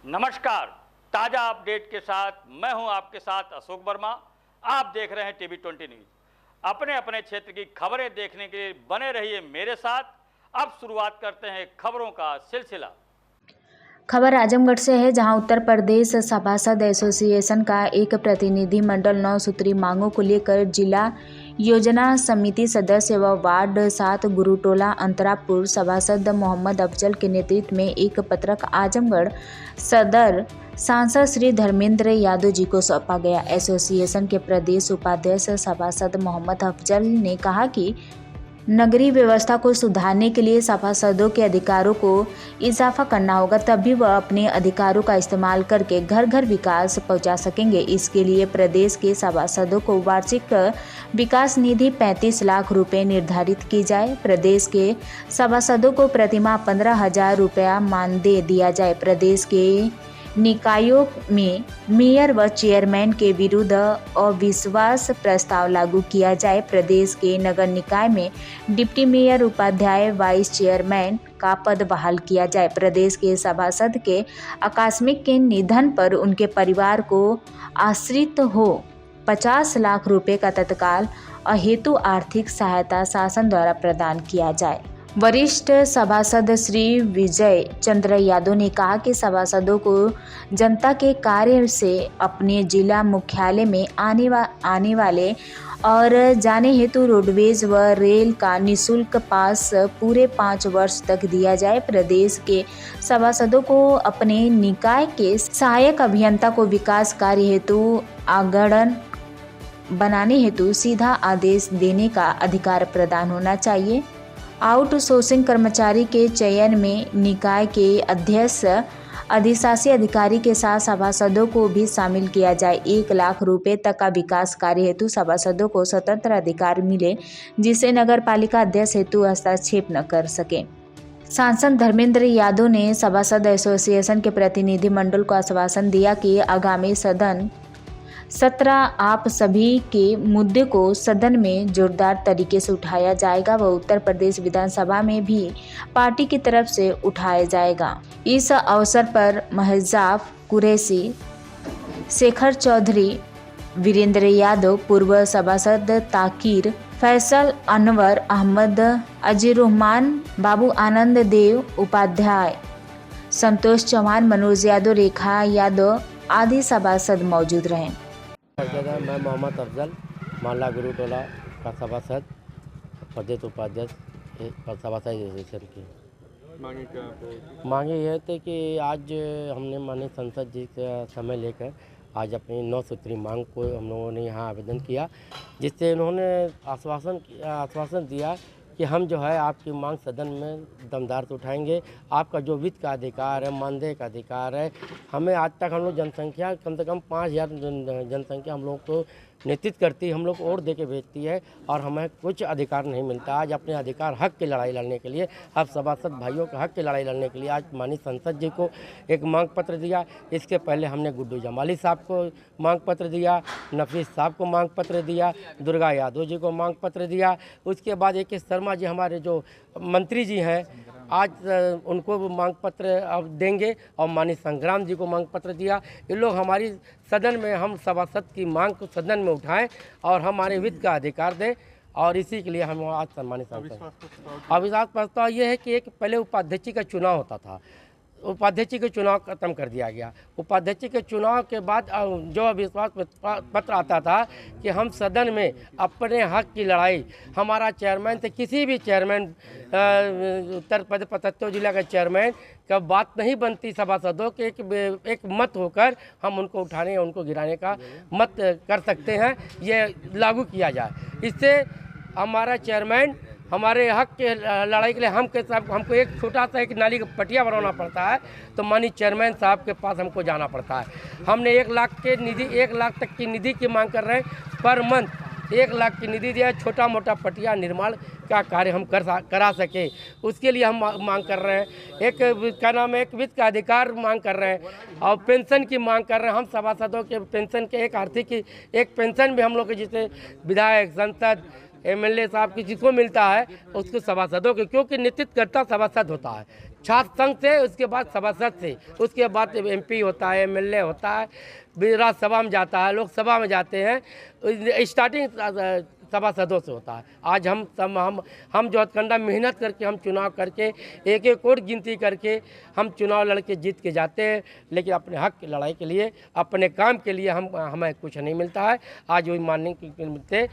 नमस्कार, ताज़ा अपडेट के साथ मैं हूं आपके साथ अशोक वर्मा। आप देख रहे हैं टीवी 20 न्यूज़। अपने अपने क्षेत्र की खबरें देखने के लिए बने रहिए मेरे साथ। अब शुरुआत करते हैं खबरों का सिलसिला। खबर आजमगढ़ से है, जहां उत्तर प्रदेश सभासद एसोसिएशन का एक प्रतिनिधिमंडल 9 सूत्री मांगों को लेकर जिला योजना समिति सदस्य व वार्ड 7 गुरुटोला अंतरापुर सभासद मोहम्मद अफजल के नेतृत्व में एक पत्रक आजमगढ़ सदर सांसद श्री धर्मेंद्र यादव जी को सौंपा गया। एसोसिएशन के प्रदेश उपाध्यक्ष सभासद मोहम्मद अफजल ने कहा कि नगरीय व्यवस्था को सुधारने के लिए सभासदों के अधिकारों को इजाफा करना होगा, तभी वह अपने अधिकारों का इस्तेमाल करके घर घर विकास पहुंचा सकेंगे। इसके लिए प्रदेश के सभासदों को वार्षिक विकास निधि 35 लाख रुपए निर्धारित की जाए। प्रदेश के सभासदों को प्रतिमाह 15,000 रुपया मानदेय दिया जाए। प्रदेश के निकायों में मेयर व चेयरमैन के विरुद्ध अविश्वास प्रस्ताव लागू किया जाए। प्रदेश के नगर निकाय में डिप्टी मेयर, उपाध्याय, वाइस चेयरमैन का पद बहाल किया जाए। प्रदेश के सभासद के आकस्मिक के निधन पर उनके परिवार को आश्रित हो 50 लाख रुपए का तत्काल अहेतु आर्थिक सहायता शासन द्वारा प्रदान किया जाए। वरिष्ठ सभासद श्री विजय चंद्र यादव ने कहा कि सभासदों को जनता के कार्य से अपने जिला मुख्यालय में आने वाले और जाने हेतु रोडवेज व रेल का निःशुल्क पास पूरे 5 वर्ष तक दिया जाए। प्रदेश के सभासदों को अपने निकाय के सहायक अभियंता को विकास कार्य हेतु आगणन बनाने हेतु सीधा आदेश देने का अधिकार प्रदान होना चाहिए। आउटसोर्सिंग कर्मचारी के चयन में निकाय के अध्यक्ष, अधिशासी अधिकारी के साथ सभासदों को भी शामिल किया जाए। 1 लाख रुपए तक का विकास कार्य हेतु सभासदों को स्वतंत्र अधिकार मिले, जिसे नगर पालिका अध्यक्ष हेतु हस्तक्षेप न कर सके। सांसद धर्मेंद्र यादव ने सभासद एसोसिएशन के प्रतिनिधिमंडल को आश्वासन दिया कि आगामी सत्र आप सभी के मुद्दे को सदन में जोरदार तरीके से उठाया जाएगा व उत्तर प्रदेश विधानसभा में भी पार्टी की तरफ से उठाया जाएगा। इस अवसर पर महजाब कुरैशी, शेखर चौधरी, वीरेंद्र यादव, पूर्व सभासद ताकिर, फैसल, अनवर अहमद, अजीरुरहमान, बाबू आनंद देव, उपाध्याय संतोष चौहान, मनोज यादव, रेखा यादव आदि सभासद मौजूद रहे। मैं मोहम्मद अफजल माला गुरुटोला का सभासद, प्रदेश उपाध्यक्ष सभासद एसोसिएशन की मांगे यह थे कि आज हमने माननीय संसद जी का समय लेकर आज अपनी 9 सूत्री मांग को हम लोगों ने यहाँ आवेदन किया, जिससे उन्होंने आश्वासन दिया कि हम जो है आपकी मांग सदन में दमदार से उठाएंगे। आपका जो वित्त का अधिकार है, मानदेय का अधिकार है, हमें आज तक हम लोग जनसंख्या कम से कम 5,000 जनसंख्या हम लोग को नेतृत्व करती है, हम लोग को वोट दे के भेजती है और हमें कुछ अधिकार नहीं मिलता। आज अपने अधिकार हक की लड़ाई लड़ने के लिए, अब सभासद भाइयों के हक की लड़ाई लड़ने के लिए आज माननीय संसद जी को एक मांग पत्र दिया। इसके पहले हमने गुड्डू जमाली साहब को मांग पत्र दिया, नफीस साहब को मांग पत्र दिया, दुर्गा यादव जी को मांग पत्र दिया। उसके बाद एक शर्मा जी हमारे जो मंत्री जी हैं, आज उनको मांग पत्र अब देंगे और माननीय संग्राम जी को मांग पत्र दिया। ये लोग हमारी सदन में, हम सभासद की मांग को सदन में उठाएं और हमारे वित्त का अधिकार दें, और इसी के लिए हम आज सम्मानित सांसद। अविश्वास प्रस्ताव ये है कि एक पहले उपाध्यक्ष का चुनाव होता था, उपाध्यक्ष के चुनाव खत्म कर दिया गया। उपाध्यक्ष के चुनाव के बाद जो अविश्वास पत्र आता था कि हम सदन में अपने हक की लड़ाई, हमारा चेयरमैन थे, किसी भी चेयरमैन उत्तर प्रदेश 75 जिला का चेयरमैन का बात नहीं बनती सभासदों के एक मत होकर हम उनको उठाने, उनको गिराने का मत कर सकते हैं, ये लागू किया जाए। इससे हमारा चेयरमैन हमारे हक के लड़ाई के लिए हमको एक छोटा सा एक नाली का पटिया बनवाना पड़ता है, तो माननीय चेयरमैन साहब के पास हमको जाना पड़ता है। हमने 1 लाख तक की निधि की मांग कर रहे हैं, पर मंथ 1 लाख की निधि दिया, छोटा मोटा पटिया निर्माण का कार्य हम करा सके, उसके लिए हम मांग कर रहे हैं। एक क्या नाम है, एक वित्त का अधिकार मांग कर रहे हैं और पेंशन की मांग कर रहे हैं। हम सभासदों के पेंशन के एक आर्थिक एक पेंशन भी हम लोग के जिसे विधायक, सांसद, एमएलए साहब की जिसको मिलता है उसको सभासदों के, क्योंकि नेतृत्व करता सभासद होता है। छात्र संघ से, उसके बाद सभासद से, उसके बाद MP होता है, MLA होता है, राज्यसभा में जाता है, लोकसभा में जाते हैं, स्टार्टिंग सभासदों से होता है। आज हम जो हथकंडा मेहनत करके हम चुनाव करके एक एक वोट गिनती करके हम चुनाव लड़के जीत के जाते हैं, लेकिन अपने हक की लड़ाई के लिए, अपने काम के लिए हमें कुछ नहीं मिलता है। आज वही मानने के मिलते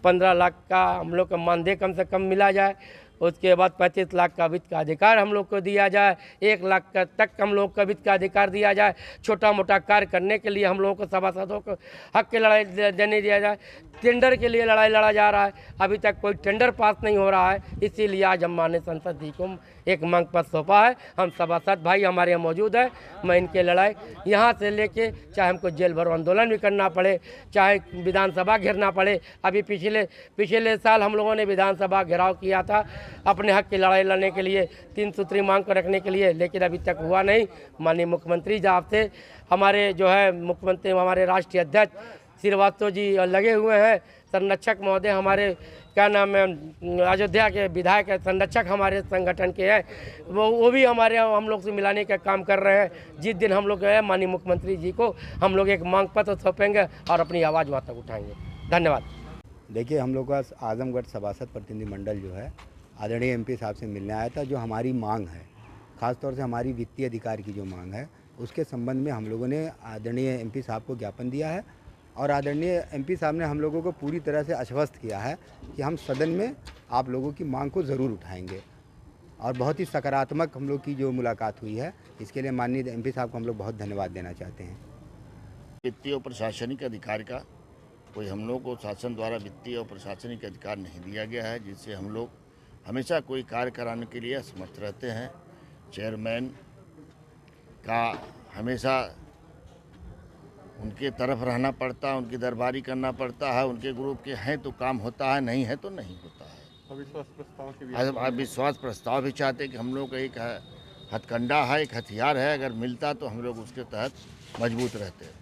15 लाख का हम लोग का मानदेय कम से कम मिला जाए, उसके बाद 35 लाख का वित्त का अधिकार हम लोग को दिया जाए, 1 लाख का तक हम लोग को वित्त का अधिकार दिया जाए, छोटा मोटा कार्य करने के लिए हम लोगों को सभासदों को हक की लड़ाई देने दिया जाए। टेंडर के लिए लड़ाई लड़ा जा रहा है, अभी तक कोई टेंडर पास नहीं हो रहा है, इसीलिए आज हम माननीय संसद जी को एक मांग पत्र सौंपा है। हम सभासद भाई हमारे यहाँ मौजूद है, मैं इनके लड़ाई यहाँ से लेके चाहे हमको जेल भरो आंदोलन भी करना पड़े, चाहे विधानसभा घेरना पड़े। अभी पिछले साल हम लोगों ने विधानसभा घेराव किया था अपने हक की लड़ाई लड़ने के लिए, 3 सूत्री मांग को रखने के लिए, लेकिन अभी तक हुआ नहीं। माननीय मुख्यमंत्री साहब से हमारे जो है मुख्यमंत्री हमारे राष्ट्रीय अध्यक्ष श्रीवास्तव जी लगे हुए हैं, संरक्षक महोदय हमारे क्या नाम है अयोध्या के विधायक संरक्षक हमारे संगठन के हैं, वो भी हमारे हम लोग से मिलाने का काम कर रहे हैं। जिस दिन हम लोग जो है माननीय मुख्यमंत्री जी को हम लोग एक मांग पत्र सौंपेंगे और अपनी आवाज़ वहाँ तक उठाएंगे। धन्यवाद। देखिए, हम लोग का आजमगढ़ सभासद प्रतिनिधि मंडल जो है आदरणीय MP साहब से मिलने आया था। जो हमारी मांग है, ख़ासतौर से हमारी वित्तीय अधिकार की जो मांग है, उसके संबंध में हम लोगों ने आदरणीय MP साहब को ज्ञापन दिया है और आदरणीय MP साहब ने हम लोगों को पूरी तरह से आश्वस्त किया है कि हम सदन में आप लोगों की मांग को ज़रूर उठाएंगे। और बहुत ही सकारात्मक हम लोग की जो मुलाकात हुई है, इसके लिए माननीय MP साहब को हम लोग बहुत धन्यवाद देना चाहते हैं। वित्तीय और प्रशासनिक अधिकार का कोई हम लोग को शासन द्वारा वित्तीय और प्रशासनिक अधिकार नहीं दिया गया है, जिससे हम लोग हमेशा कोई कार्य कराने के लिए असमर्थ रहते हैं। चेयरमैन का हमेशा उनके तरफ रहना पड़ता है, उनकी दरबारी करना पड़ता है, उनके ग्रुप के हैं तो काम होता है, नहीं है तो नहीं होता है। अविश्वास प्रस्ताव भी चाहते हैं कि हम लोग का एक हथकंडा है, एक हथियार है, अगर मिलता तो हम लोग उसके तहत मजबूत रहते हैं।